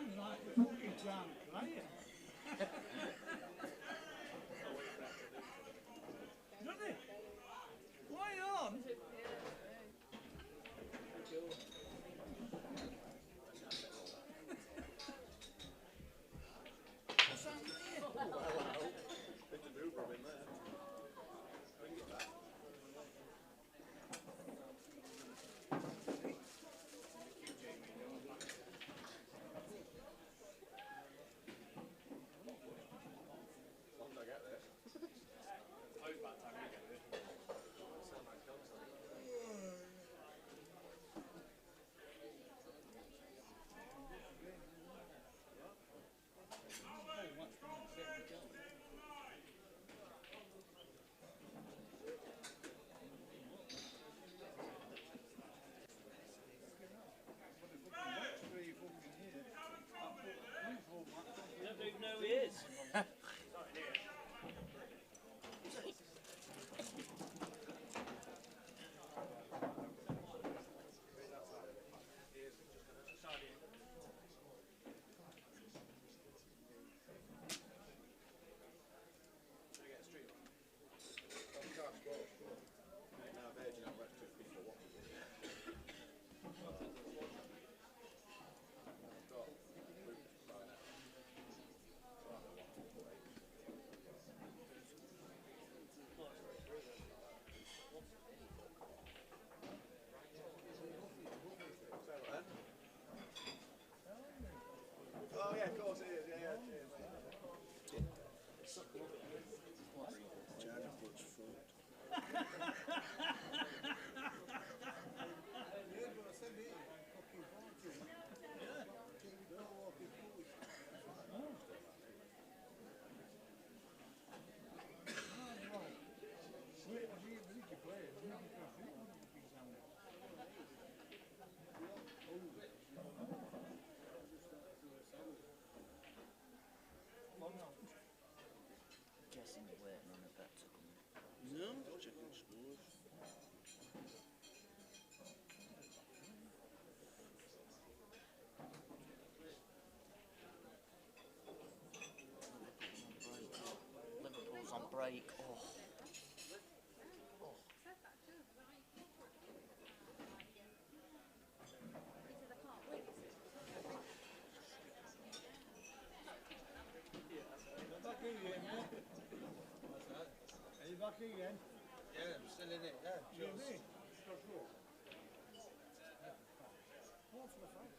sounds like a fucking town player. Doesn't it? Why on? What's that there? There's a mover in there. Bring it back. Once I get there. I hope by the time you get there. Sound like dogs on it. You don't even know who he is. Oh yeah, of course it is. Yeah, it is. Guessing you're waiting on a bet to come in. No, checking scores. Liverpool's on break. Oh. Back again, mate. Are you back again? Yeah, I'm still in it. Yeah, You just. mean? What for the fight?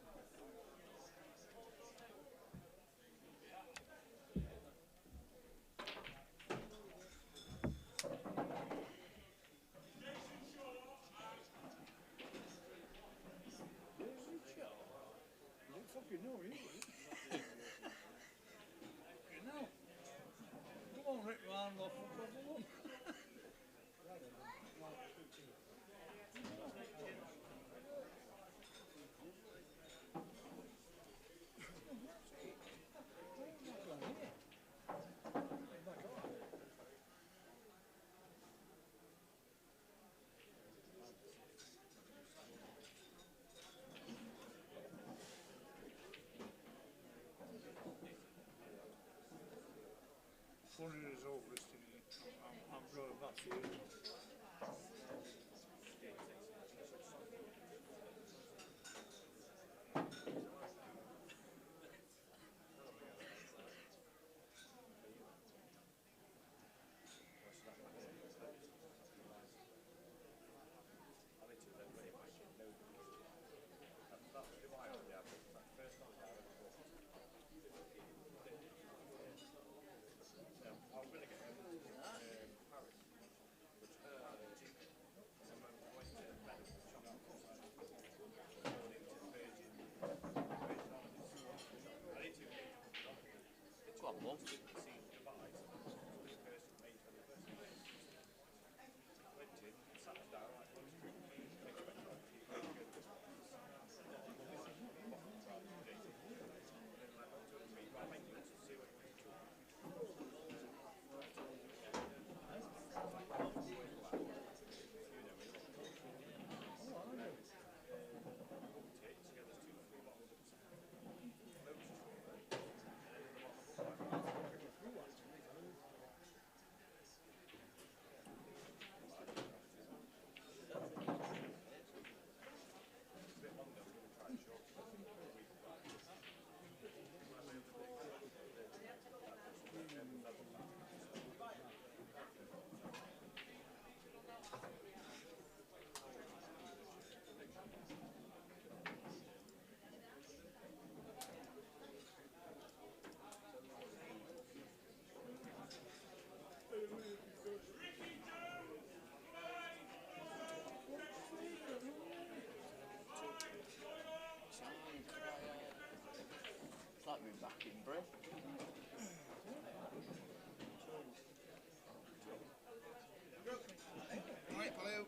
You don't fucking know, you do. You know. Come on, Rick Randolph, for proper one. Funny result, this thing. back in Brit. Right, hello.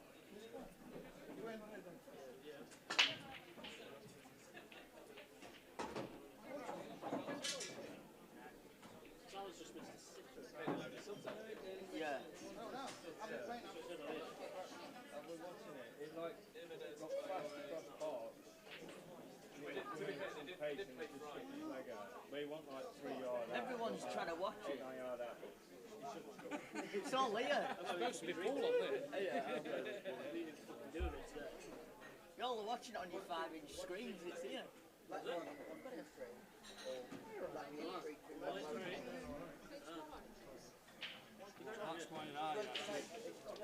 Yeah. We want like 3 yards out. Everyone's trying to watch it. 9 yard out. It's all here. It's supposed to be full on there. Y'all are watching it on your 5-inch screens. It's here. That's why I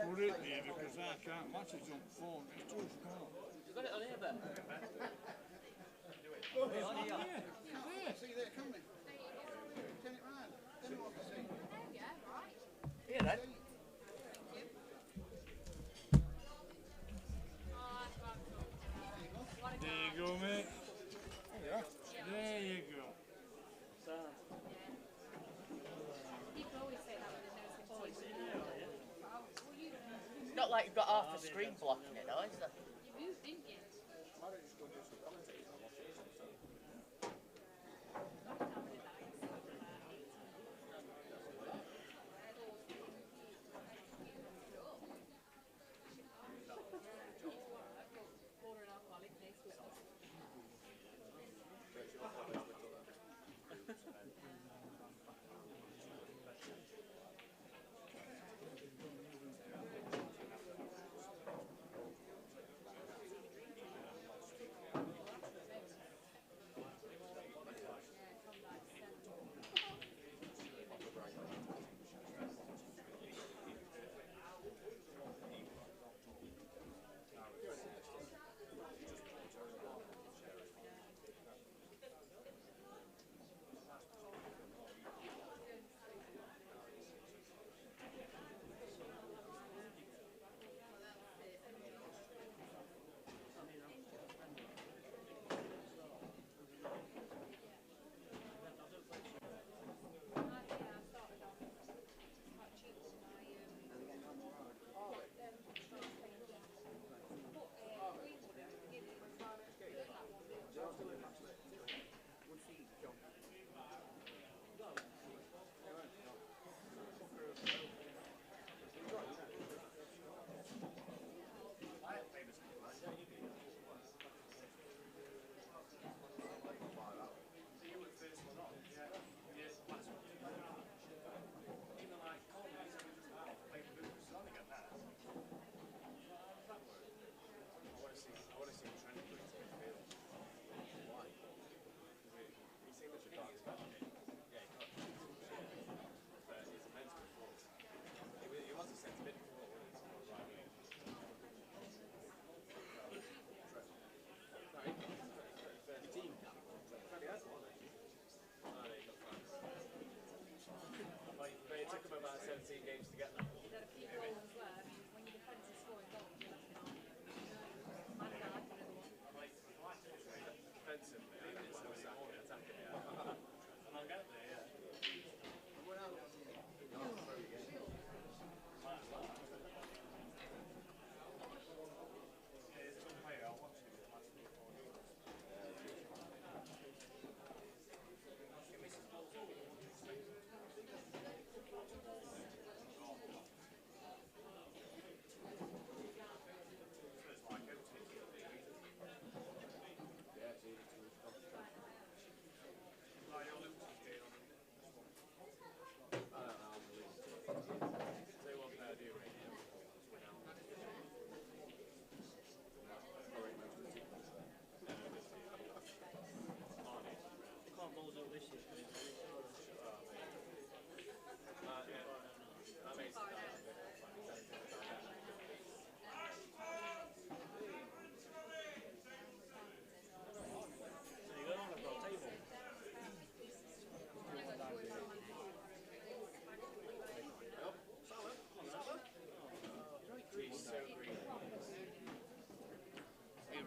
put it there because I can't watch it on the phone. It's too small. You got it on here, Ben? It's on here. Yeah, see there, come in. Turn it round. Then what you see. Here then. There you go, mate. There you go. Not like you've got half the screen blocking it, though, is there? You moved, didn't you?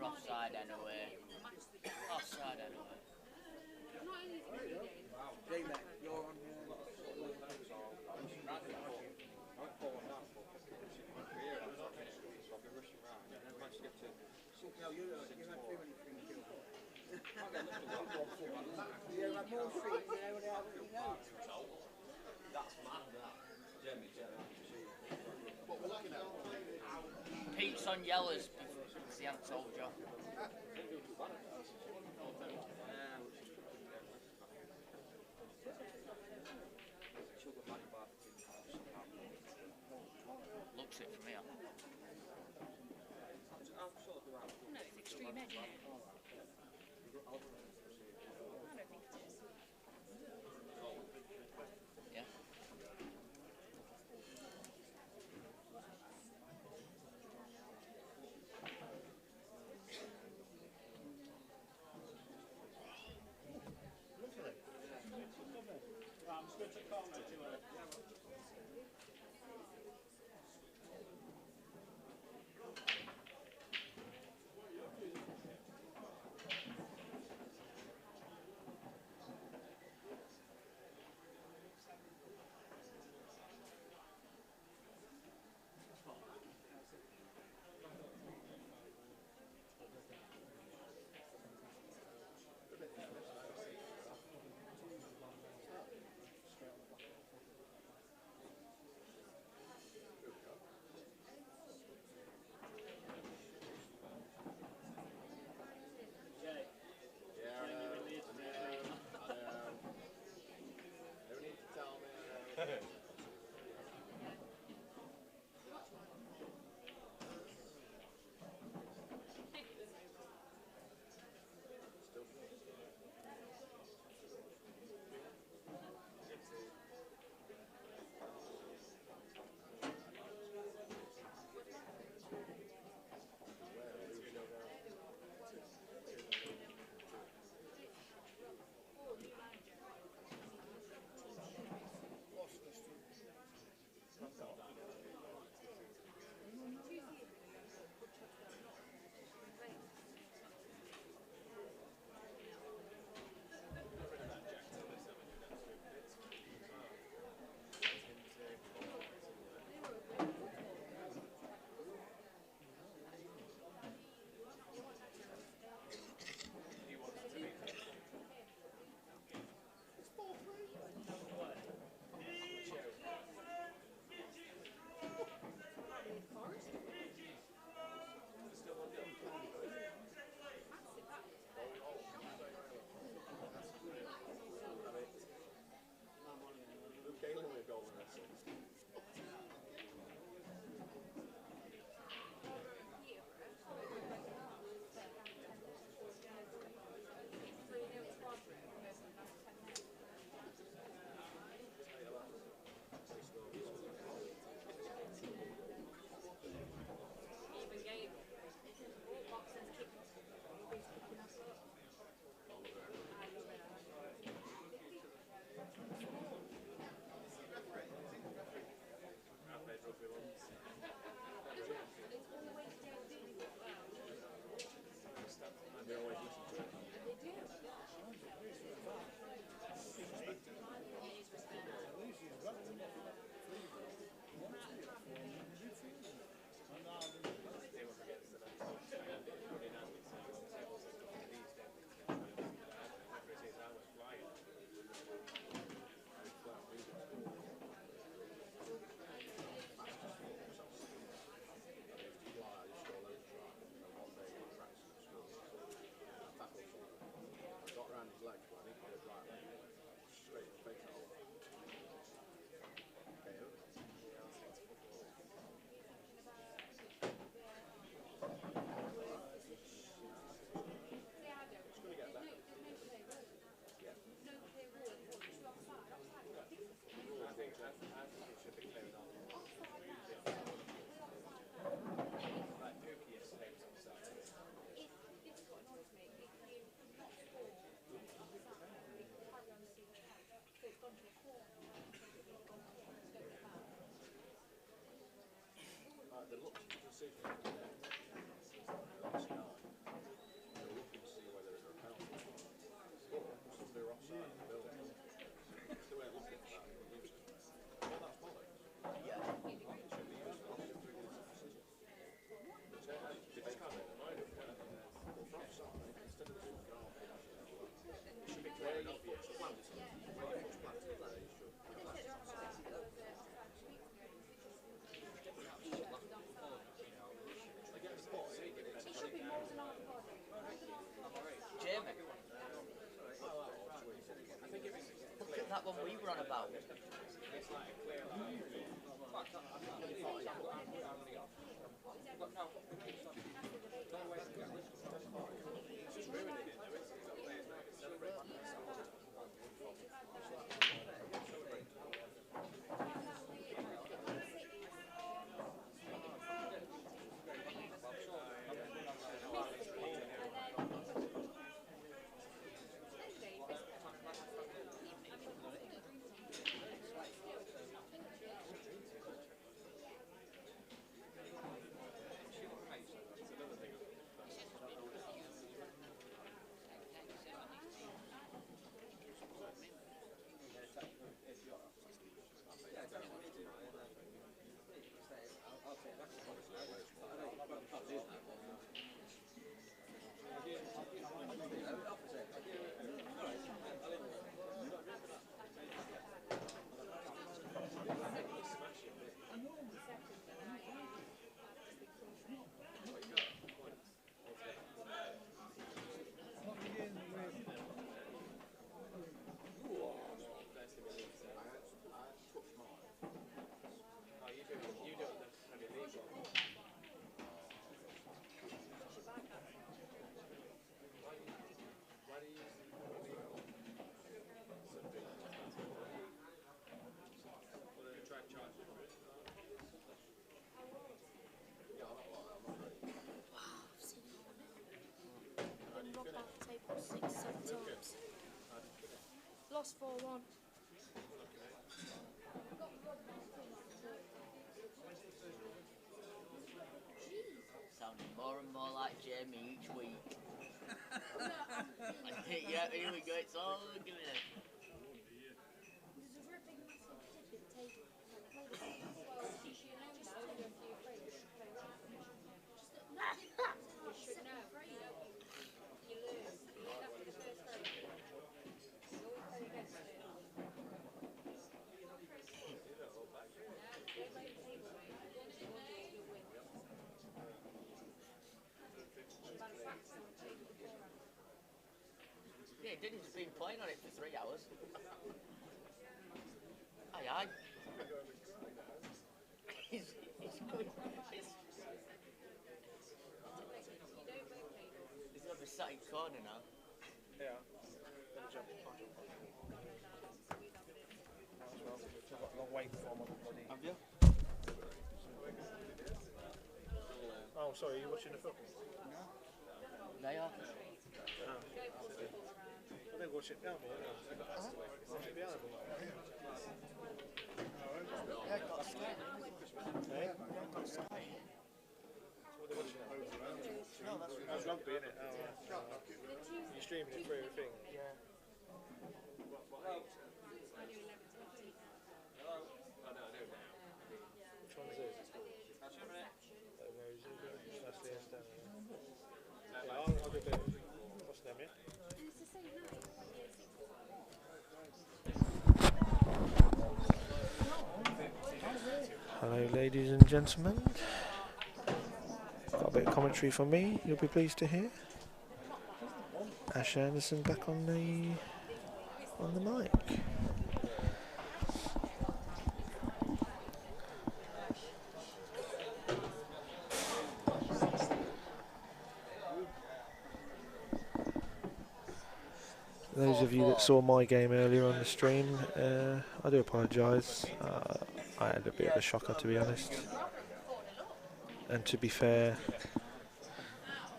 Offside anyway. Offside anyway. D-Mac, you're on no, you had too many things to do. You have more streets than anyone else you know. That's mad, that. Jamie, what we're looking at. Pete's on yellows because he hadn't told you. Looks it from here. No, it's extreme edge, isn't it? I don't think it is. Yeah. I'm just going to check out now, see what Offside. that one we were on about? Lost 4-1. Sounding more and more like Jamie each week. Yeah, here we go, it's all gonna... There's a great big massive tipping table. Well, you should know now, you're afraid. You should know. You lose. You get after the first round. You always play against it. Don't play the table, mate. You'll win. You've had a practice on the table beforehand. Yeah, Dennis has been playing on it for 3 hours. Aye, aye. He's going... He's going to be sat in corner now. Yeah. Gonna jump. I'll jump. As well. I've got a long way before I'm on the bloody... Have you? Oh, sorry, are you watching the football? They are. I think watch it behind me, watch it behind me. Yeah, got a Sky. Hey? What are they watching now? No, That's rugby, isn't it? Oh, right. You're streaming it through everything? Yeah. Which one's this? That's the Stanley. Yeah, I'll do a bit of... What's them, yeah? It's the same night. Hello ladies and gentlemen, got a bit of commentary from me, you'll be pleased to hear. Ash Anderson back on the mic. Those of you that saw my game earlier on the stream, I do apologise. I had a bit of a shocker, to be honest. And to be fair,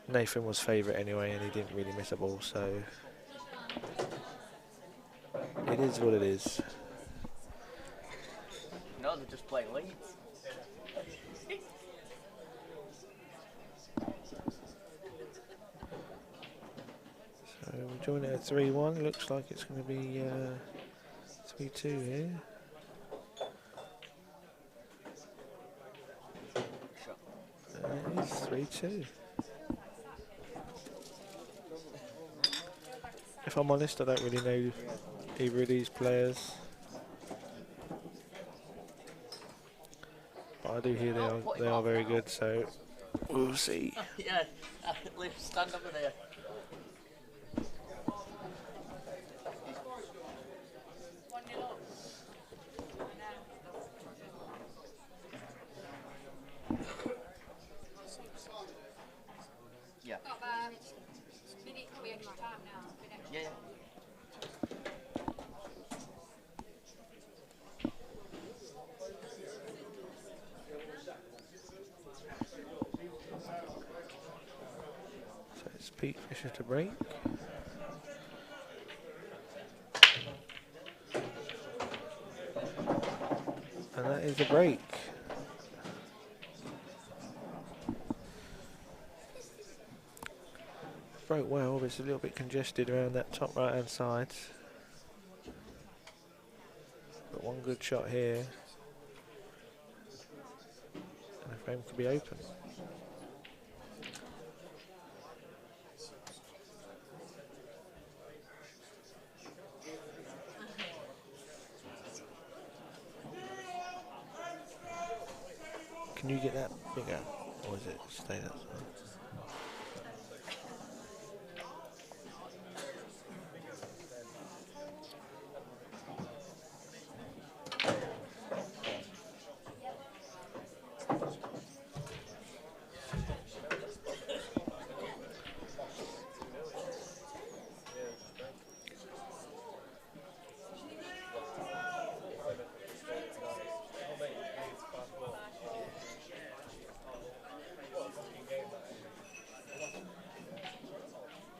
Nathan was favourite anyway, and he didn't really miss a ball, so it is what it is. No, they're just playing Leeds. So we're joining it at 3-1. Looks like it's going to be 3-2 here. It is 3-2. If I'm honest, I don't really know either of these players. But I do hear they are very good, so we'll see. Yeah, Liv, stand over there. Yeah. Got about minute, probably extra time now. Been extra. Yeah, yeah. So it's Pete Fisher to break. And that is a break. Broke well, but it's a little bit congested around that top right hand side. But one good shot here. And the frame could be open. Can you get that bigger? Or is it stay that size?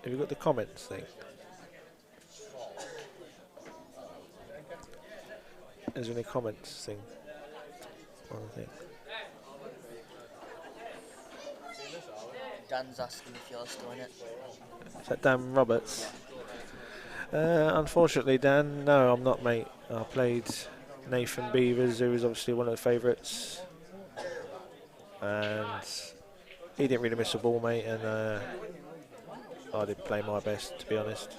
Have you got the comments thing? Is there any comments thing on the thing? Dan's asking if you're still in it. Is that Dan Roberts? Unfortunately, Dan, no, I'm not, mate. I played Nathan Beavers, who was obviously one of the favourites. And he didn't really miss a ball, mate, and I did play my best, to be honest.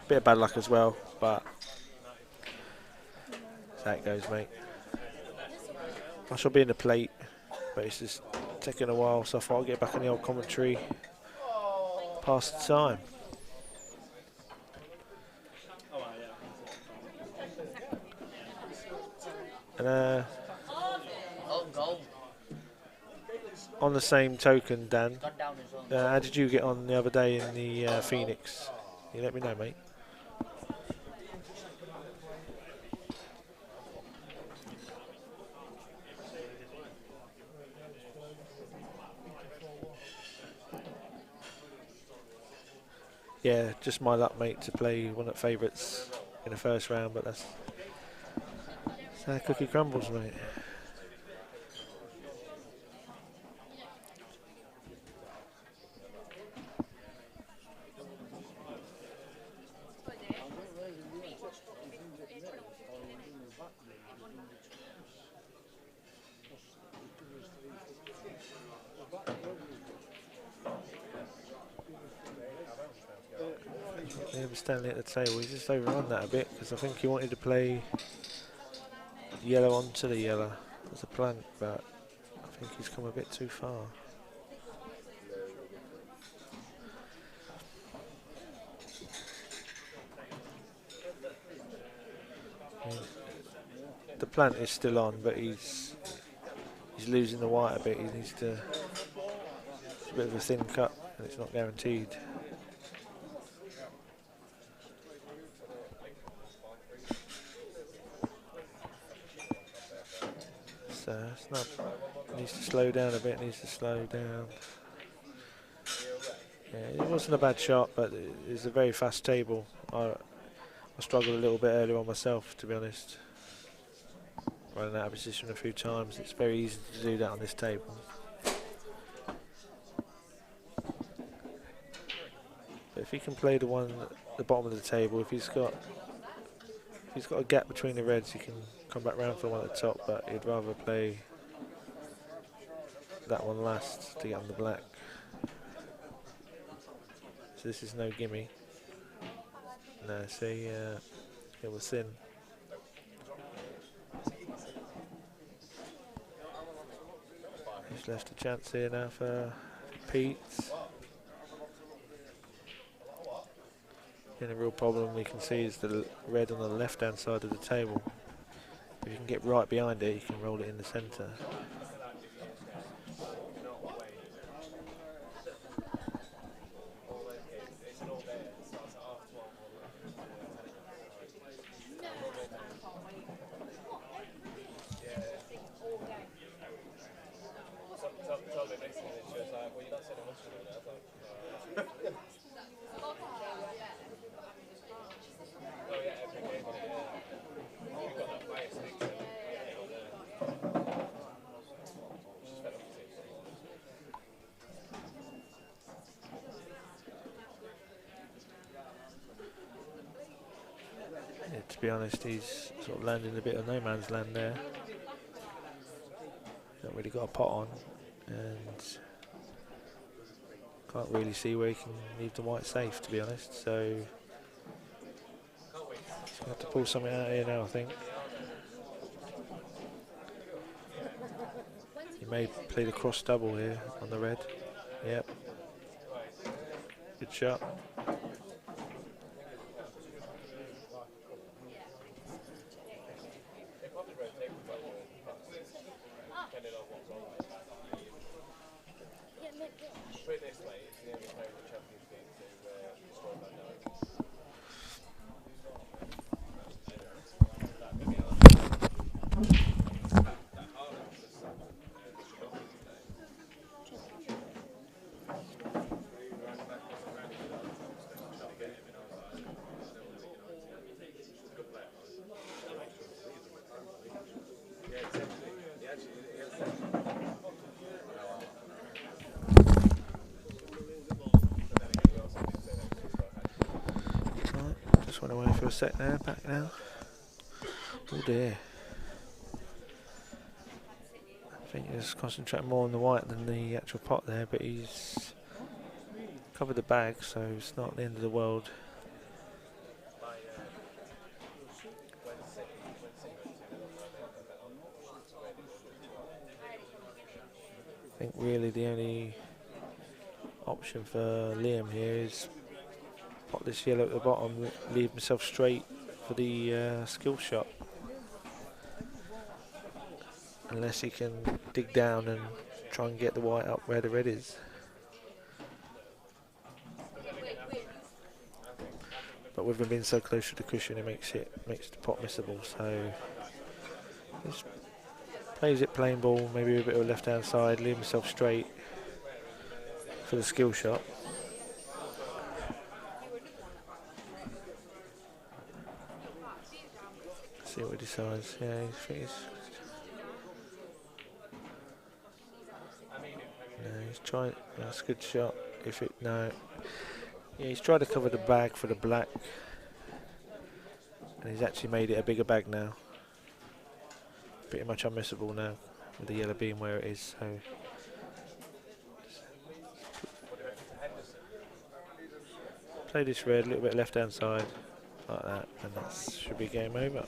Bit of bad luck as well, but that's how it goes, mate. I shall be in the plate, but it's just taking a while, so I thought I'll get back on the old commentary, pass the time. And Oh, goal. on the same token, Dan, Gone down his own. how did you get on the other day in the Phoenix? You let me know, mate. Yeah, just my luck, mate, to play one of the favourites in the first round, but that's how cookie crumbles, mate. Yeah, but Stanley at the table, he's just overrun that a bit because I think he wanted to play yellow onto the yellow as a plant, but I think he's come a bit too far. I mean, the plant is still on, but he's losing the white a bit. He needs to. It's a bit of a thin cut, and it's not guaranteed. So it's not. He needs to slow down a bit. Needs to slow down. Yeah, it wasn't a bad shot, but it's a very fast table. I struggled a little bit earlier on myself, to be honest. Running out of position a few times. It's very easy to do that on this table. But if he can play the one at the bottom of the table, if he's got a gap between the reds, he can come back round for the one at the top. But he'd rather play that one last to get on the black. So this is no gimme. No, see, it was thin. He's left a chance here now for Pete. The only real problem we can see is the red on the left hand side of the table. If you can get right behind it, you can roll it in the centre. Yeah, to be honest, he's sort of landing a bit of no man's land there. Not really got a pot on, and can't really see where he can leave the white safe, to be honest. So he's going to have to pull something out here now, I think. He may play the cross double here on the red. Yep. Good shot. Just went away for a sec there, back now. Oh dear. I think he's concentrating more on the white than the actual pot there, but he's covered the bag, so it's not the end of the world. I think really the only option for Liam here is pot this yellow at the bottom, leave himself straight for the skill shot. Unless he can dig down and try and get the white up where the red is. But with him being so close to the cushion, it makes the pot missable. So just plays it plain ball, maybe a bit of left hand side, leave himself straight for the skill shot. See what he decides. Yeah, I think he's trying. That's a good shot. Yeah, he's tried to cover the bag for the black, and he's actually made it a bigger bag now. Pretty much unmissable now with the yellow being where it is. So play this red, a little bit left hand side like that, and that should be game over.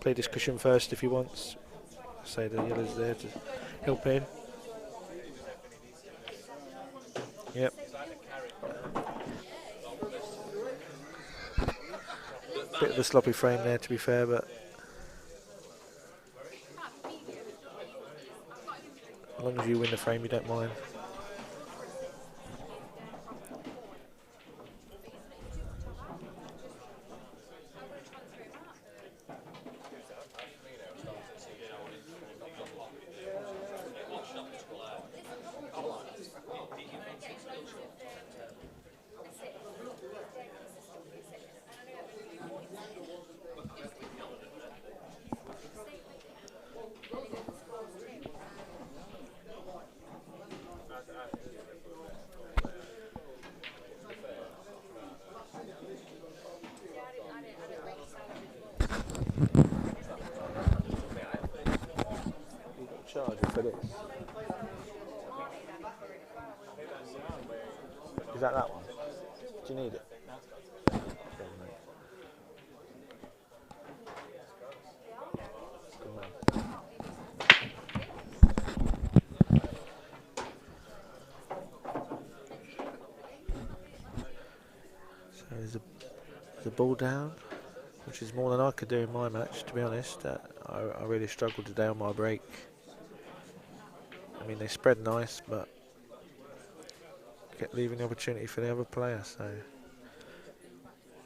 Play this cushion first if he wants. Say the yellow's there to help in. Yep. Bit of a sloppy frame there, to be fair, but as long as you win the frame, you don't mind. Charger for this. Is that one? Do you need it? Good man. So There's a ball down, which is more than I could do in my match, to be honest. I really struggled today on my break. I mean, they spread nice, but kept leaving the opportunity for the other player. So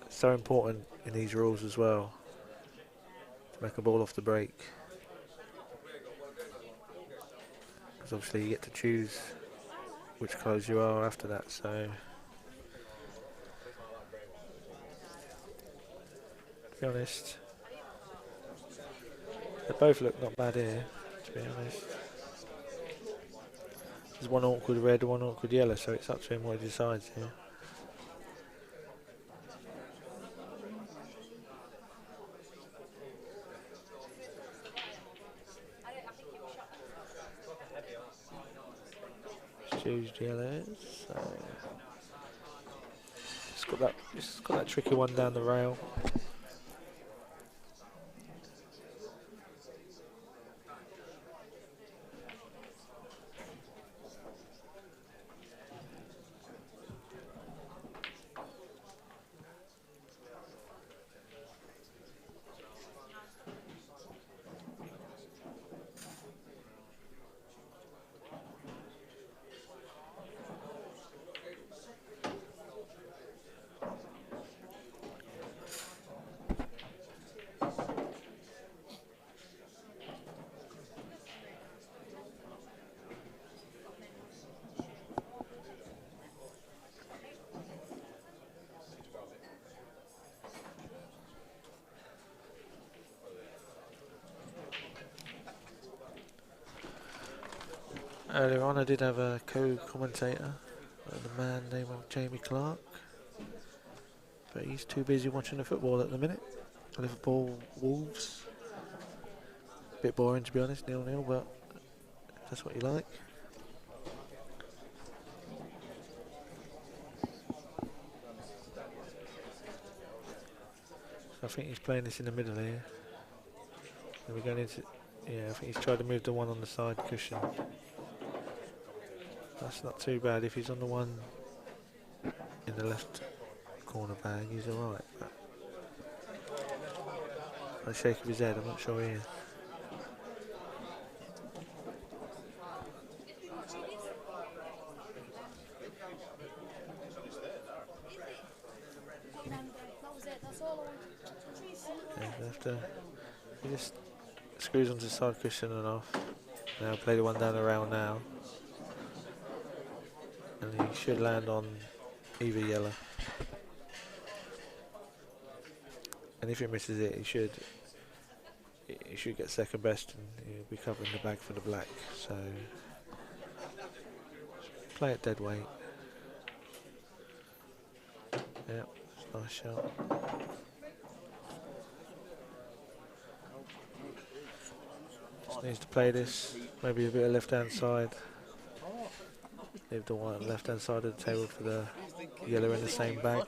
it's so important in these rules as well to make a ball off the break, because obviously you get to choose which colours you are after that. So to be honest, they both look not bad here, to be honest. There's one awkward red, one awkward yellow, so it's up to him what he decides here. Choose yellows. So it's got that tricky one down the rail. Earlier on I did have a co-commentator, the man named Jamie Clark, but he's too busy watching the football at the minute. Liverpool Wolves. A bit boring, to be honest, 0-0, but if that's what you like. So I think he's playing this in the middle here. And we're going into, yeah, I think he's tried to move the one on the side cushion. That's not too bad. If he's on the one in the left corner bag, he's alright. I shake of his head, I'm not sure he is. Yeah, he just screws onto the side cushion and off. Now play the one down the rail now. And he should land on either yellow. And if he misses it, he should get second best and he'll be covering the bag for the black. So play it dead weight. Yeah, nice shot. Just needs to play this, maybe a bit of left hand side. Leave the white left hand side of the table for the yellow in the same bag.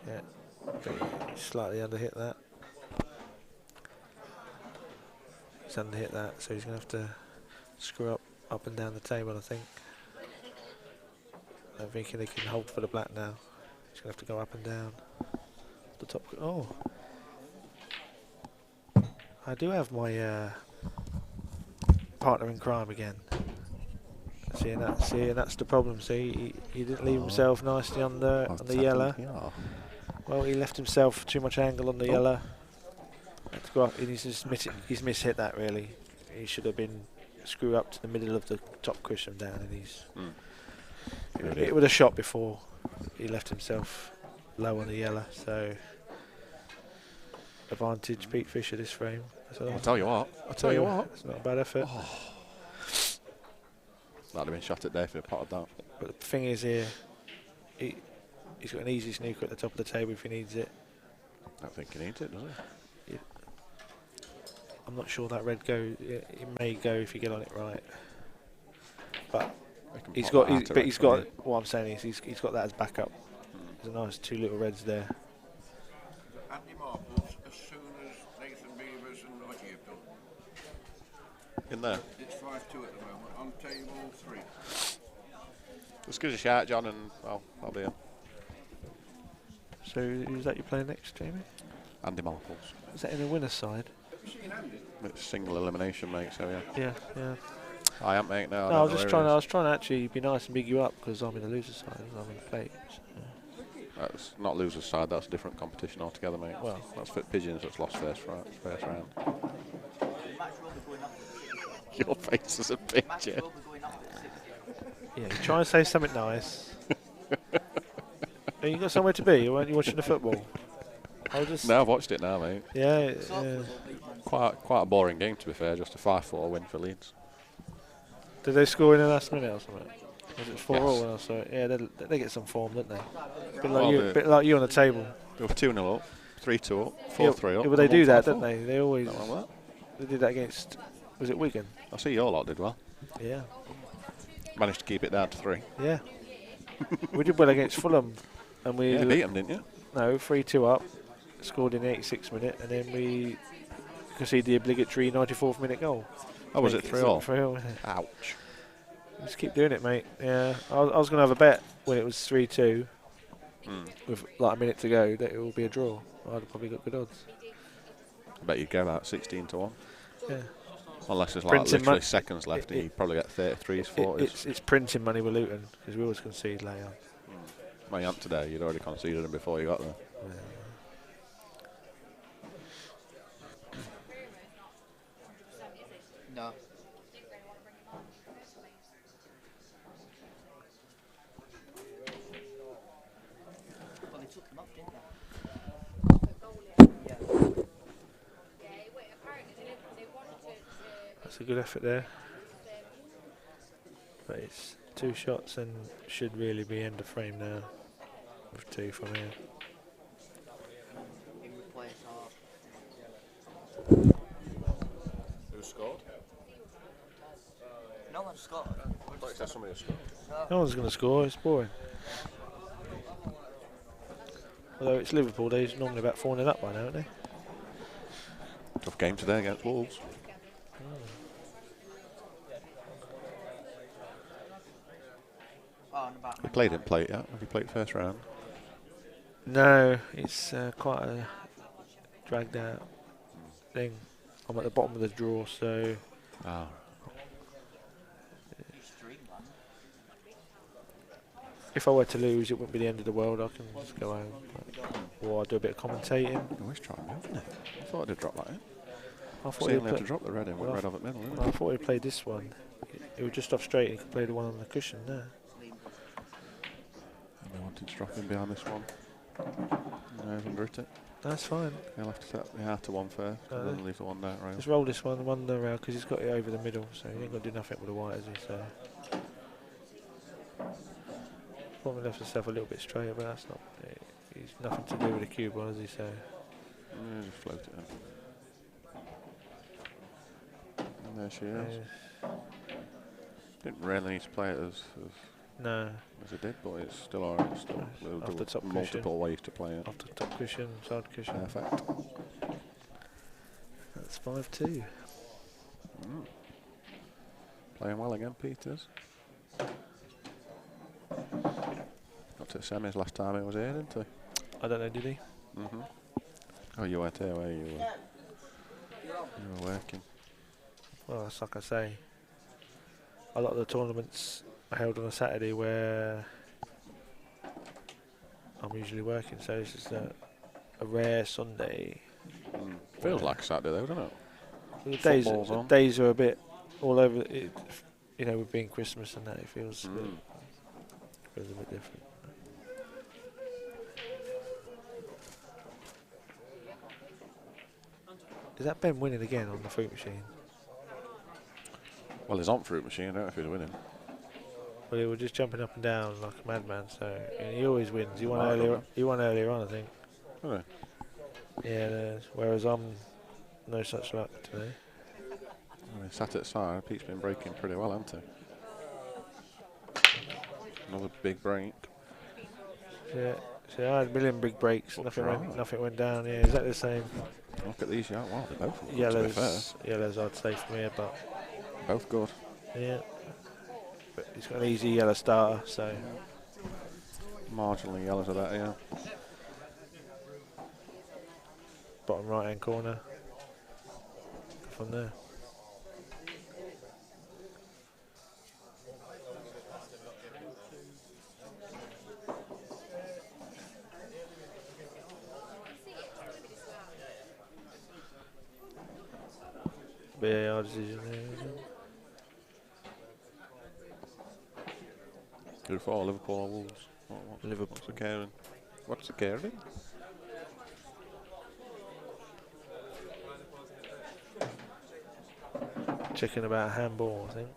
Yeah, slightly under hit that. He's under hit that, so he's going to have to screw up and down the table, I think. I'm thinking he can hold for the black now. He's going to have to go up and down the top. Oh, I do have my partner in crime again. See, and that's the problem. See, he didn't leave himself nicely on the yellow. Well, he left himself too much angle on the yellow. Had to go up, and he's mishit that really. He should have been screwed up to the middle of the top cushion down, and he's it would have shot before he left himself low on the yellow. So advantage Pete Fisher this frame. So I'll tell you what. It's not a bad effort. That'd have been shot at there if he'd potted that. But the thing is here, he's got an easy snooker at the top of the table if he needs it. I don't think he needs it, does he? I'm not sure that red go. It may go if you get on it right. But he's got. What I'm saying is he's got that as backup. There's a nice two little reds there. Andy Marples, as soon as Nathan Beavers and Lodgy have done. In there? It's 5 5-2 at the moment. On table 3. Just give us a shout, John, and I'll be in. So who's that you playing next, Jamie? Andy Marples. Is that in the winner's side? Have you seen Andy? It's single elimination, mate. So yeah. Yeah, yeah. I am, mate. No, No, I was just trying. I was trying to actually be nice and big you up because I'm in the loser's side. I'm in the plate. So. That's not loser's side. That's a different competition altogether, mate. Well, that's for pigeons. That's lost first round. Match will be going up at 6. Your face is a Match picture. will be going up at 6. yeah, you try and say something nice. Have you got somewhere to be? Or aren't you watching the football? I'll just. No, I've watched it now, mate. Yeah. Quite a boring game, to be fair. Just a 5-4 win for Leeds. Did they score in the last minute or something? Was it 4-all 4-all when I saw it? Yeah, they get some form, don't they? Well, Bit like you on the table. They were 2-0 up, 3-2 up, 4-3 up. Yeah, but they do that, 5-4. don't they? They always. Nothing like They did that against. Was it Wigan? that. I see your lot did well. Yeah. Managed to keep it down to 3. Yeah. We did well against Fulham, and we Yeah, beat them, didn't you? No, 3-2 up, scored in the 86th minute, and then we conceded the obligatory 94th minute goal. Oh, was it 3-all? 3-all. Ouch. Just keep doing it, mate. Yeah, I was going to have a bet when it was 3-2, with like a minute to go, that it will be a draw. I'd have probably got good odds. I bet you'd go about 16-1. Yeah. Unless there's like Printing literally mon- seconds left, and you'd probably get 33s, 40s. It's printing money with Luton, because we always concede late on. Well, you haven't today. You'd already conceded them before you got there. No. Well, they took them off, didn't they? Yeah. That's a good effort there. But it's 2 shots and should really be end of frame now, with 2 from here. Replace Who scored? No one scored. I thought you said somebody scored. No one's going to score, it's boring. Although it's Liverpool, they're normally about 4-0 up by now, aren't they? Tough game today against Wolves. Oh, and about You played it, yet? Have you played first round? No, it's quite a dragged out thing. I'm at the bottom of the draw, so Oh. Streamline. if I were to lose, it wouldn't be the end of the world. I can just go home, or I'll do a bit of commentating. Oh, he's trying to move it. I thought I'd drop that in. I thought So he'd he had to put, drop the red in with well, red off at middle, didn't I thought he'd played this one. It would just off straight. He could play the one on the cushion there. They wanted to drop in behind this one. No, he's under it. That's fine. He'll have to set the outer one first, and then leave the one down rail. Just roll this one around because he's got it over the middle, so he ain't got to do nothing with the white, has he? So probably left himself a little bit straighter, but that's not. He's nothing to do with the cube one, has he? So Yeah, just float it in. And there she is. Didn't really need to play it as no, it did, but it's still alright. It's still Off there the top multiple ways to play it. off the top cushion, side cushion. Perfect. That's 5-2. Playing well again, Peters. Got to the semis last time he was here, didn't he? I don't know, did he? Oh, you weren't here, were you? You were working. Well, that's like I say. A lot of the tournaments are held on a Saturday where I'm usually working, so this is a rare Sunday. Feels like Saturday though, doesn't it? The days are a bit all over. It, you know, with being Christmas and that, it feels a bit different. Is that Ben winning again on the fruit machine? Well, he's on fruit machine. I don't know if he's winning. Well, he was just jumping up and down like a madman. So and he always wins. He won Well, earlier. He won earlier on, I think. Really? Yeah. Whereas I'm no such luck today. Well, he sat at the side. Pete's been breaking pretty well, hasn't he? Another big break. Yeah. So I had a million big breaks. What's Nothing wrong? nothing went down. Yeah, exactly the same. Look at these, yeah. Wow, they're both good, to be fair. Yellows I'd say for me, but Both good. Yeah. But he's got an easy yellow starter, so Marginally yellows are better, yeah. bottom right hand corner. From there. VAR decision there. Good for Liverpool or Wolves. Liverpool. What's the caring? What's the caring? Checking about handball, I think.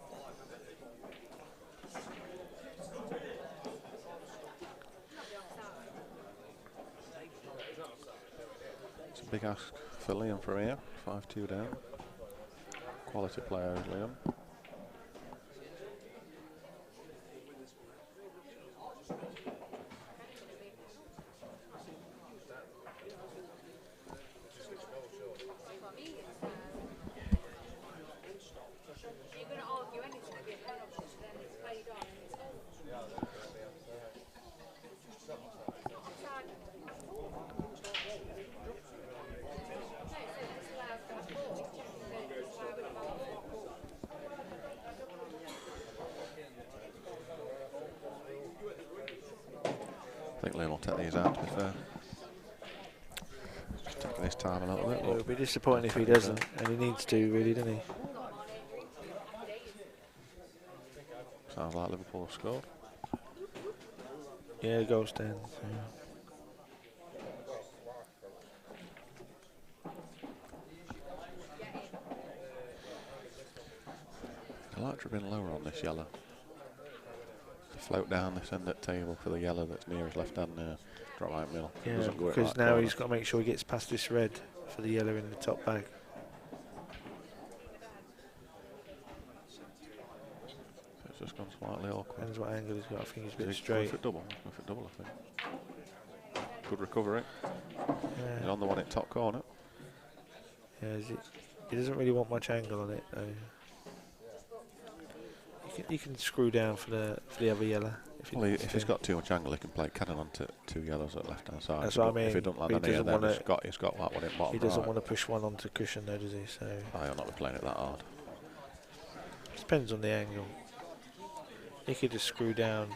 It's a big ask for Liam from here. 5-2 down. Quality player is Liam. I think Liam will take these out, to be fair. Just taking his time a little bit. It would be disappointing if he doesn't, and he needs to, really, doesn't he? Sounds like Liverpool have scored. Yeah, goal stands. Yeah. I'd like to have been lower on this yellow. To float down this end at table for the yellow that's near his left hand there. Drop right middle. Yeah, Doesn't go it because right now corner. he's got to make sure he gets past this red for the yellow in the top bag. So it's just gone slightly awkward. Depends what angle he's got. I think he's a bit He's straight. going for double. He's going for double, I think. Good recovery. He's Yeah, on the one at top corner. yeah he doesn't really want much angle on it, though. He can screw down for the other yellow. Well, if he's got too much angle, he can play cannon onto two yellows at left hand side. That's what I mean. If he don't land He any of doesn't them, wanna- he's got that one in bottom He doesn't right. want to push one onto cushion, though, does he? So He'll not be playing it that hard. depends on the angle. He could just screw down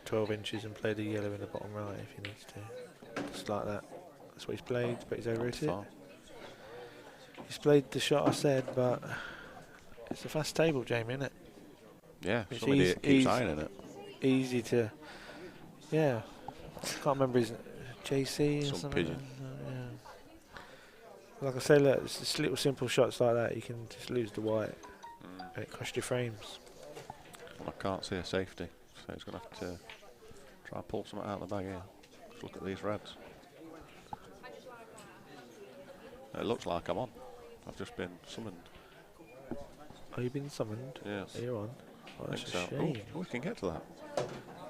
12 inches and play the yellow in the bottom right if he needs to. Just like that. That's what he's played, but he's overrated it. Far. He's played the shot I said, but it's a fast table, Jamie, isn't it? Yeah, It's somebody easy- keeps easy- eyeing it. Easy to, yeah. Can't remember his JC or Some something. pigeon. Yeah. Like I say, look, it's just little simple shots like that. You can just lose the white, and it costs you frames. Well, I can't see a safety, so he's going to have to try and pull something out of the bag here. Just look at these reds. It looks like I'm on. I've just been summoned. Oh, you've been summoned? Yes. Are you on? Oh, I that's think a so. shame. Oh, we can get to that.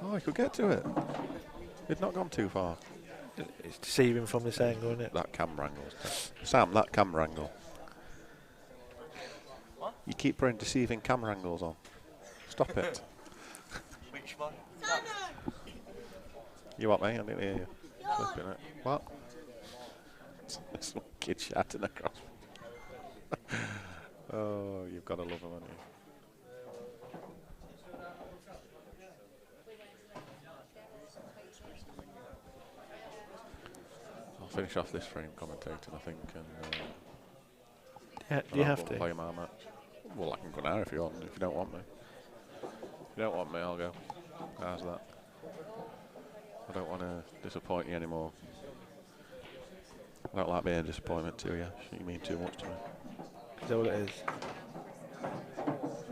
Oh, I could get to it. It's not gone too far. It's deceiving from this angle, isn't it? That camera angle. Sam, that camera angle. What? You keep putting deceiving camera angles on. Stop it. Which one? You what, mate? I didn't hear you. Flipping it. What? Some kid shouting across. Oh, you've got to love them, haven't you? I'll finish off this frame commentating, I think, and Yeah, do and you I'll have go and to? play my match. Well, I can go now if you want. If you don't want me, I'll go. How's that? I don't want to disappoint you anymore. I don't like being a disappointment to you. You mean too much to me. Is that what it is?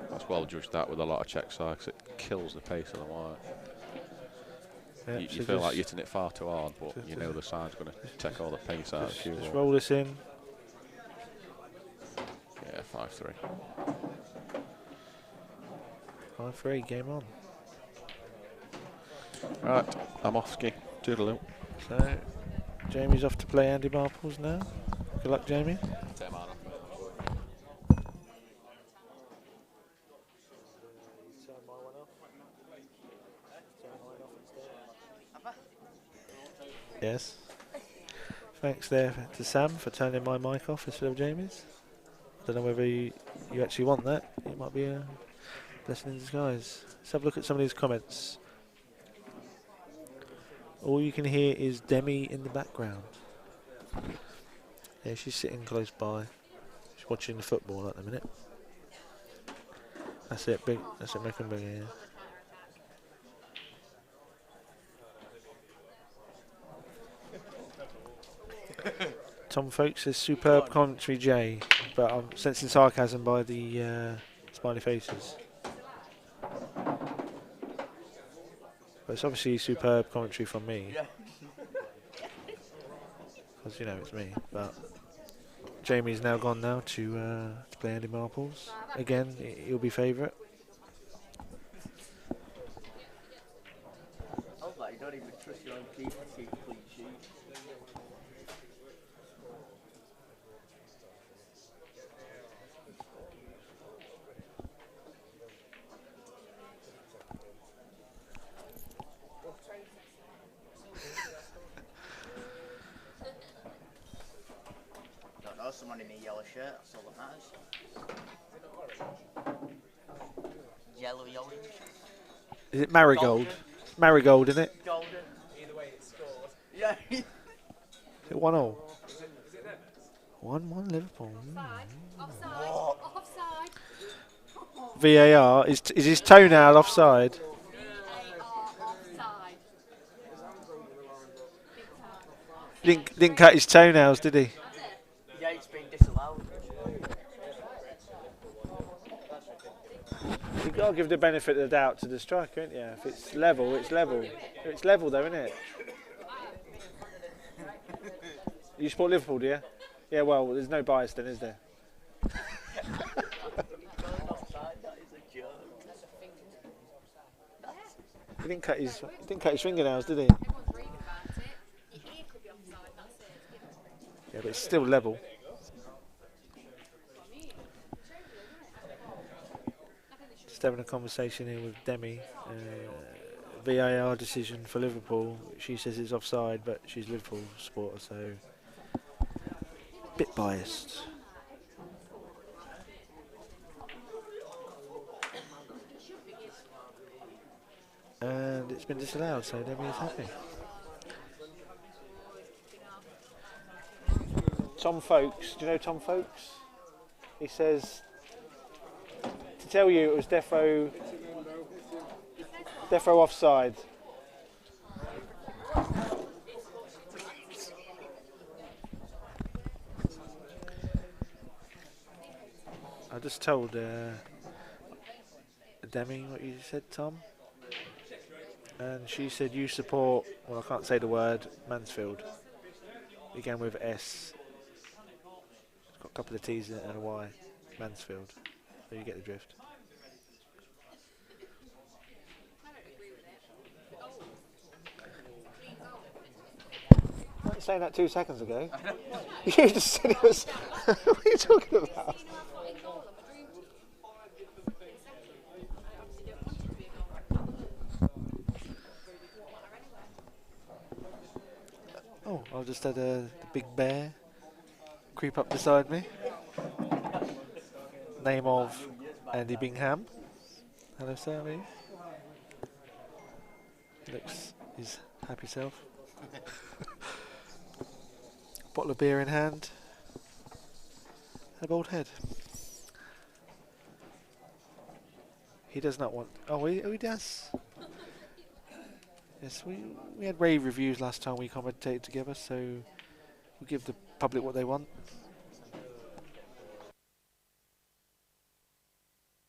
That's well judged that with a lot of check side 'cause it kills the pace of the white. Yeah, You so feel like just- hitting it far too hard, but just- you know the side's going to take all the pace out of Just you. roll this in. Yeah, 5-3. 5-3, game on. Right, I'm off ski. Toodaloo. So, Jamie's off to play Andy Marples now. Good luck, Jamie. Yes. Thanks there to Sam for turning my mic off instead of Jamie's. I don't know whether you actually want that. It might be a blessing in disguise. Let's have a look at some of these comments. All you can hear is Demi in the background. Yeah, she's sitting close by. She's watching the football at the minute. That's it, big. That's it, make them big, yeah. Tom Folks says superb commentary, Jay, but I'm sensing sarcasm by the smiley faces. But it's obviously superb commentary from me, because you know it's me. But Jamie's now gone now to play Andy Marples again. He'll be favourite. I was like, you don't even trust your own keeper to keep a clean sheet. Don't know, someone in a yellow shirt, that's all that matters. Yellow, orange. Is it Marigold? Golden. Marigold, isn't it? Golden. Either way, it's scored. Yeah. Is it 1-1? 1-1 Liverpool. Offside. Offside. VAR is his toenail offside? VAR offside. Didn't cut his toenails, did he? Yeah, it's been disallowed. You've got to give the benefit of the doubt to the striker, ain't you? If it's level, it's level. It's level though, isn't it? You support Liverpool, do you? Yeah, well, there's no bias then, is there? Going offside, that is a joke. He didn't cut his fingernails, did he? Everyone's reading about it. Your ear could be offside, that's it. Yeah, but it's still level. Just having a conversation here with Demi. VAR decision for Liverpool. She says it's offside, but she's a Liverpool supporter, so bit biased. And it's been disallowed, so Demi is happy. Tom Folks, do you know Tom Folks? He says to tell you it was defo offside. I just told Demi what you said, Tom, and she said you support, well, I can't say the word, Mansfield. Began with S. It's got a couple of T's in it and a Y. Mansfield. So you get the drift. I was saying that 2 seconds ago. You just said it was. What are you talking about? Oh, I just had a big bear creep up beside me. Name of Andy Bingham. Hello, sir. How are you? He looks his happy self. Bottle of beer in hand. A bald head. He does not want. Oh, he does. Yes, we had rave reviews last time we commentated together, so we'll give the public what they want.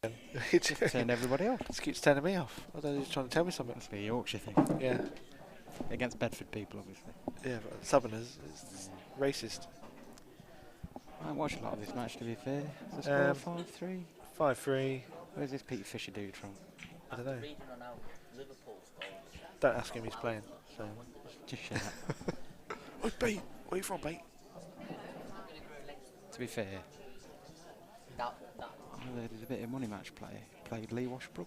Turn everybody off. Just keeps turning me off. I don't know, he's trying to tell me something. Must be a Yorkshire thing. Yeah. Against Bedford people, obviously. Yeah, but Southerners, it's racist. I watched a lot of this match, to be fair. Is the score 5-3? 5-3. Where's this Pete Fisher dude from? I don't know. Reading on how Liverpool scored. Don't ask him, he's playing. So. Just shut up. Oh, Pete. Where are you from, Pete? To be fair, there's a bit of money match play. Played Lee Washbrook.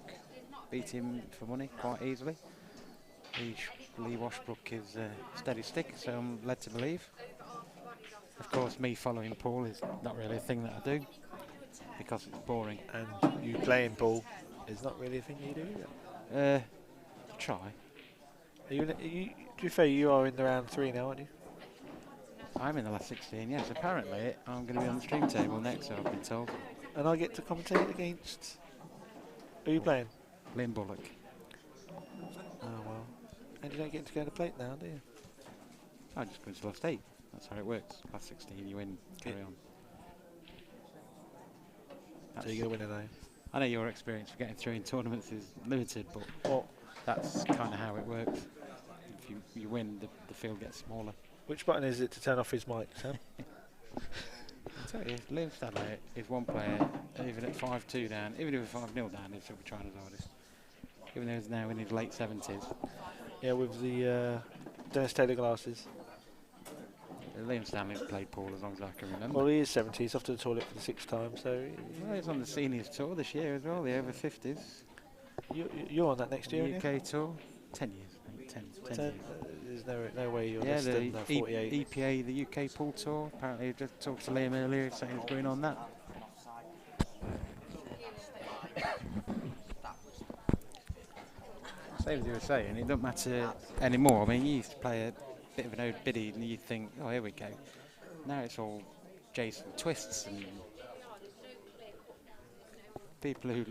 Beat him for money quite easily. Lee Washbrook is steady stick, so I'm led to believe. Of course, me following Paul is not really a thing that I do, because it's boring. And you playing Paul is not really a thing you do either. Try. To be fair, you are in the round 3 now, aren't you? I'm in the last 16, yes. Apparently, I'm going to be on the stream table next, so I've been told. And I get to commentate against... Who are you playing? Liam Bullock. Oh, well. And you don't get to go to plate now, do you? I just go to the last 8. That's how it works. Last 16, you win, carry on. So you're going to win it, I know your experience for getting through in tournaments is limited, but Well, that's kind of how it works. If you win, the field gets smaller. which button is it to turn off his mic, Sam? I tell you, Liam Stanley is one player, even at 5-2 down, even if we're 5-0 down, he'll still be trying his hardest. Even though he's now in his late 70s. Yeah, with the Dennis Taylor glasses. Liam Stanley's played Paul as long as I can remember. Well, he is 70. He's off to the toilet for the 6th time, so... Well, he's on the seniors tour this year as well, the over 50s. You're on that next year, aren't you? UK tour, 10 years, I think, 10 years. There's no way you're Yeah, less the than 48. EPA, the UK pool tour. Apparently, I just talked to Liam earlier, saying he's going on that. Same as you were saying, it doesn't matter anymore. I mean, you used to play a bit of an old biddy and you'd think, oh, here we go. Now it's all Jason Twists and people who,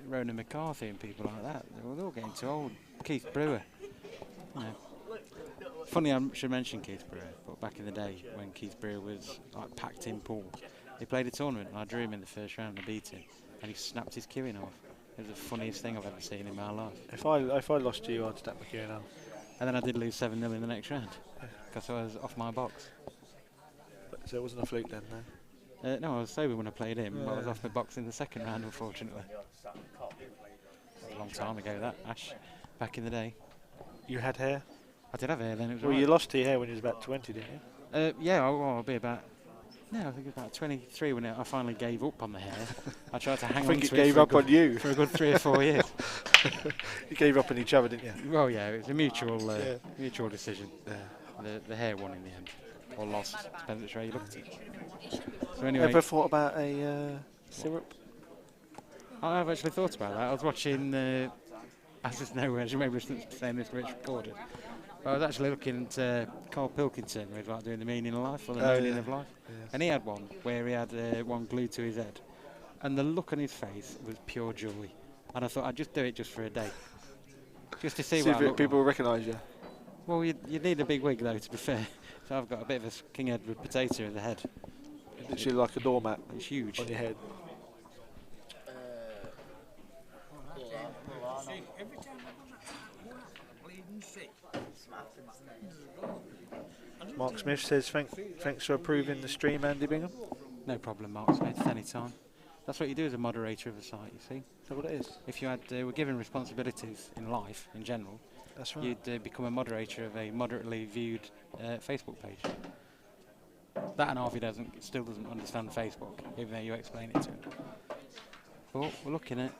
Ronan McCarthy and people like that. They're all getting too old. Keith Brewer. You know. Funny I should mention Keith Brewer, but back in the day when Keith Brewer was like packed in pools, he played a tournament and I drew him in the first round and beat him, and he snapped his queuing off. It was the funniest thing I've ever seen in my life. If I lost to you, I'd snap my queuing off. And then I did lose 7-0 in the next round because I was off my box. So it wasn't a fluke then, no? No, I was sober when I played him, but I was off my box in the second round, unfortunately. A long time ago, that, Ash, back in the day. You had hair? I did have hair then. It was Well, right. you lost your hair when you was about 20, didn't you? Yeah, I'll be about... No, I think it was about 23 when I finally gave up on the hair. I tried to hang on to it. I think it gave up on you. For a good 3 or 4 years. You gave up on each other, didn't you? Well, yeah, it was a mutual decision. The hair won in the end. Or lost, depends which way you look at it. So anyway... Ever thought about a syrup? I've actually thought about that. I was watching... I just know where maybe we're saying this where it's recorded. But I was actually looking at Carl Pilkington, who's like doing the meaning of life, or the meaning of life. Yes. And he had one where he had one glued to his head. And the look on his face was pure joy. And I thought I'd just do it just for a day. Just to see what if people recognise you. Well, you need a big wig though, to be fair. So I've got a bit of a king head with potato in the head. Literally like a doormat. It's huge. On your head. Every time I bleeding sick. Mark Smith says thanks for approving the stream, Andy Bingham. No problem, Mark Smith, anytime. That's what you do as a moderator of a site, you see. Is that what it is? If you had were given responsibilities in life, in general, that's right. You'd become a moderator of a moderately viewed Facebook page. That and Harvey still doesn't understand Facebook, even though you explain it to him. But we're looking at...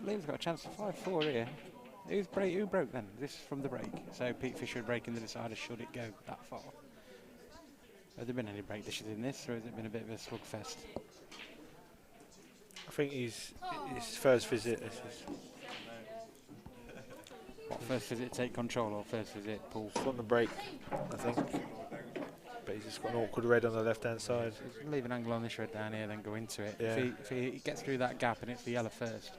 Liam's got a chance to 5-4 here. Who broke then? This is from the break. So Pete Fisher breaking the decider, should it go that far? Have there been any break dishes in this, or has it been a bit of a slugfest? I think his first visit. This is what, first visit take control or first visit pull? From the break, I think. But he's just got an awkward red on the left-hand side. He's leave an angle on this red down here, then go into it. Yeah. If he gets through that gap and it's the yellow first,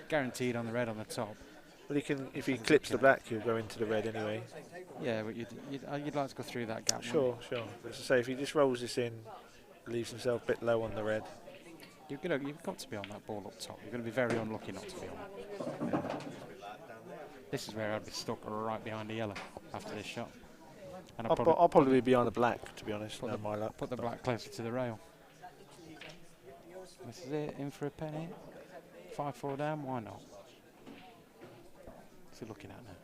guaranteed on the red on the top. Well, he can. If he clips the black, he'll go into the red anyway. Yeah, but you'd like to go through that gap. Sure. As I say, if he just rolls this in, leaves himself a bit low on the red. You've got to be on that ball up top. You're going to be very unlucky not to be on it. Yeah. This is where I'd be stuck right behind the yellow after this shot. And I'll probably be behind the black, to be honest. Put the black closer to the rail. This is it. In for a penny. 5-4 down. Why not? What's he looking at now?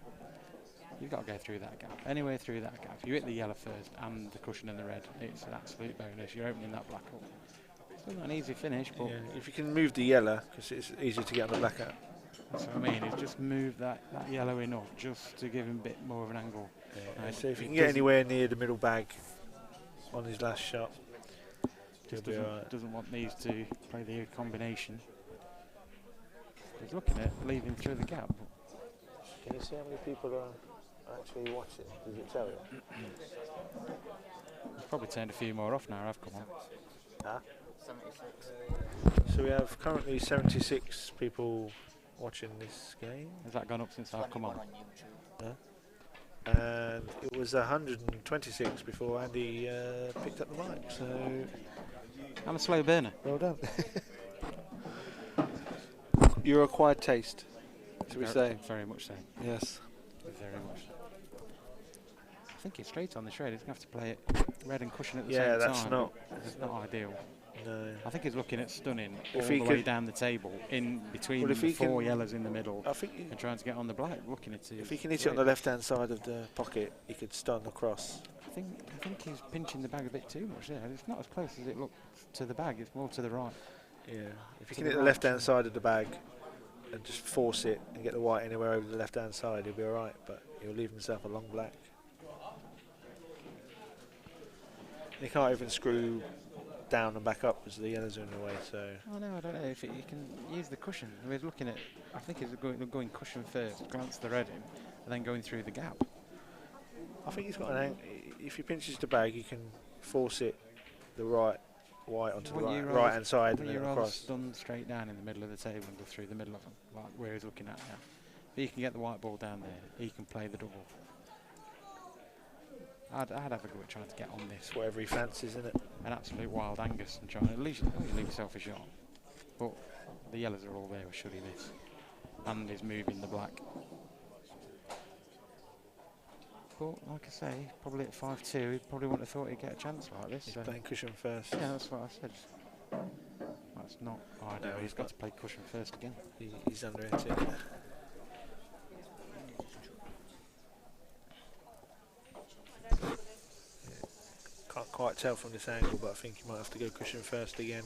You've got to go through that gap. Anywhere through that gap. You hit the yellow first and the cushion in the red. It's an absolute bonus. You're opening that black up. It's not an easy finish, but yeah, if you can move the yellow, because it's easier to get on the black out. That's what I mean. He's just moved that yellow enough just to give him a bit more of an angle. Yeah, And so if he it can get doesn't- anywhere near the middle bag on his last shot, he'll just be alright. doesn't want these to play the combination. He's looking at leaving through the gap. Can you see how many people are actually watching? Does it tell you? He's probably turned a few more off now. I've come on. Huh? 76. So we have currently 76 people watching this game, Has that gone up since I've come 21 on? YouTube. and it was 126 before Andy picked up the mic. So I'm a slow burner. well done. Your acquired taste, should we say? Very much so. Yes. Very much so. I think it's straight on the shred. He's going to have to play it red and cushion at the Yeah, same time. that's not. It's not ideal. No. I think he's looking at stunning all If the he way could- down the table, in between Well, if the he four can- yellows in the middle, I think and trying to get on the black, looking at it. if he can hit it on the left-hand side of the pocket, he could stun across. I think he's pinching the bag a bit too much there. It's not as close as it looks to the bag. It's more to the right. Yeah. If he To can the hit the right, left-hand so- side of the bag and just force it and get the white anywhere over the left-hand side, he'll be all right. But he'll leave himself a long black. He can't even screw down and back up because the yellows are in the way. So Oh no, I don't know if he can use the cushion. He's looking at. I think he's going cushion first, glance the red in, and then going through the gap. I think he's got an angle. If he pinches the bag, he can force it the right white onto the Wouldn't you right hand side and Wouldn't then you rather across. stun straight down in the middle of the table and go through the middle of him, like where he's looking at now? If he can get the white ball down there, he can play the double. I'd have a go at trying to get on this. It's whatever he fancies, isn't it? An absolute wild Angus and trying to at least leave himself a shot. But the yellows are all there, should he miss? And he's moving the black. But like I say, probably at 5-2, he probably wouldn't have thought he'd get a chance like this. He's So playing cushion first. yeah, that's what I said. That's not ideal. No, He's he's got not. to play cushion first again. He's under it. Can't quite tell from this angle, but I think he might have to go cushion first again.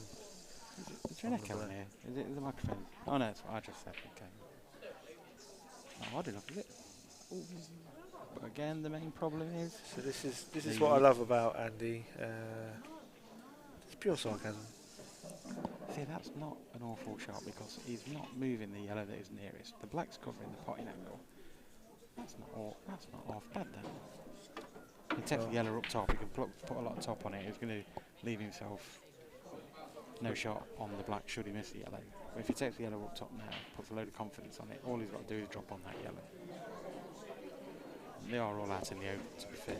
Is there an echo in here? Is it the microphone? Oh no, it's what I just said. Okay. Not odd enough, is it? Ooh. But again, the main problem is So this is The- what I love about Andy. It's pure sarcasm. see that's not an awful shot because he's not moving the yellow that is nearest. The black's covering the potting angle. That's not half bad then. He takes the yellow up top. He can put a lot of top on it. He's going to leave himself no shot on the black should he miss the yellow. But if he takes the yellow up top now, puts a load of confidence on it, all he's got to do is drop on that yellow. And they are all out in the open, to be fair.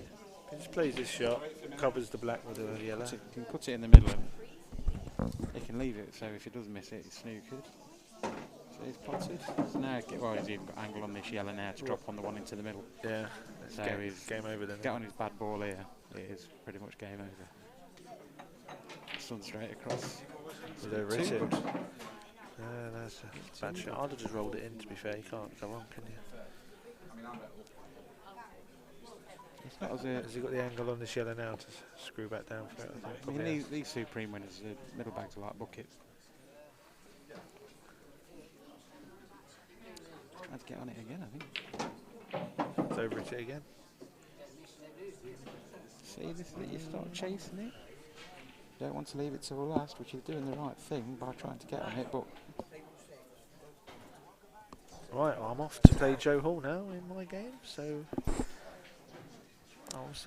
He just plays this shot, covers the black with the yellow. He can put it in the middle and he can leave it, so if he does miss it, he's snookered. So he's potted. So now, he's even got angle on this yellow now to drop on the one into the middle. Yeah, So he's game over then. get on his bad ball here, it is pretty much game over. Sun straight across. With over it. Too good. That's a bad shot. I'd have just rolled it in, to be fair. You can't go wrong, can you? It's not as Has he got the angle on this yellow now to screw back down for it? I think. I mean, Probably these Supreme winners, the middle bags are like buckets. Let's get on it again, I think. has. It's over it again. See, this is it, you start chasing it. You don't want to leave it till last, which is doing the right thing by trying to get on it, but Right, I'm off to play Joe Hall now in my game, so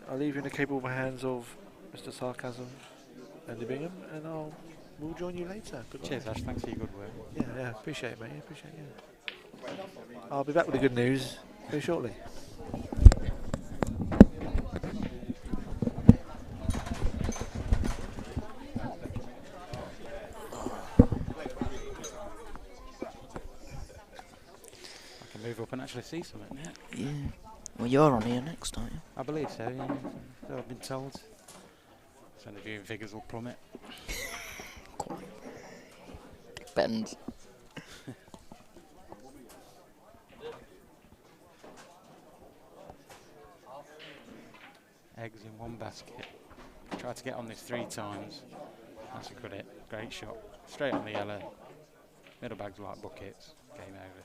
I'll leave you in the capable hands of Mr. Sarcasm, Andy Bingham, and we'll join you later. Goodbye. cheers Ash, thanks for your good work. Yeah, appreciate it, mate. Appreciate it. I'll be back with the good news very shortly. I can move up and actually see something now. Yeah. Well, you're on here next, aren't you? I believe so, yeah. So I've been told. So the viewing figures will plummet. Quite. Depends. Eggs in one basket. Tried to get on this 3 times. That's a good hit. Great shot. Straight on the yellow. Middle bags like buckets. Game over.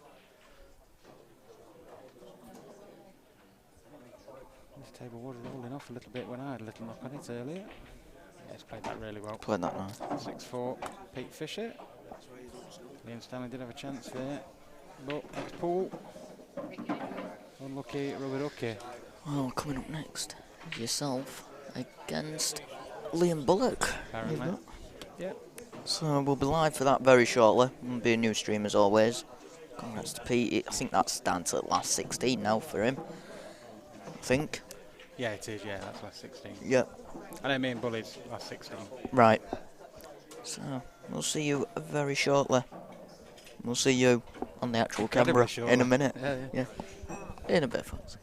Table was rolling off a little bit when I had a little knock on it earlier. Yeah, he's played that really well. Played that nice. 6-4, Pete Fisher. Liam Stanley did have a chance there, but it's Paul. Unlucky, rubber ducky. Well, coming up next is yourself against Liam Bullock. Apparently. Yeah. So we'll be live for that very shortly. It'll be a new stream as always. Congrats to Pete. I think that's down to last 16 now for him. I think. Yeah, it is, yeah, that's last 16. Yeah. I know me and Bully's last 16. Right. So we'll see you very shortly. We'll see you on the actual camera in a minute. Yeah. In a bit, folks.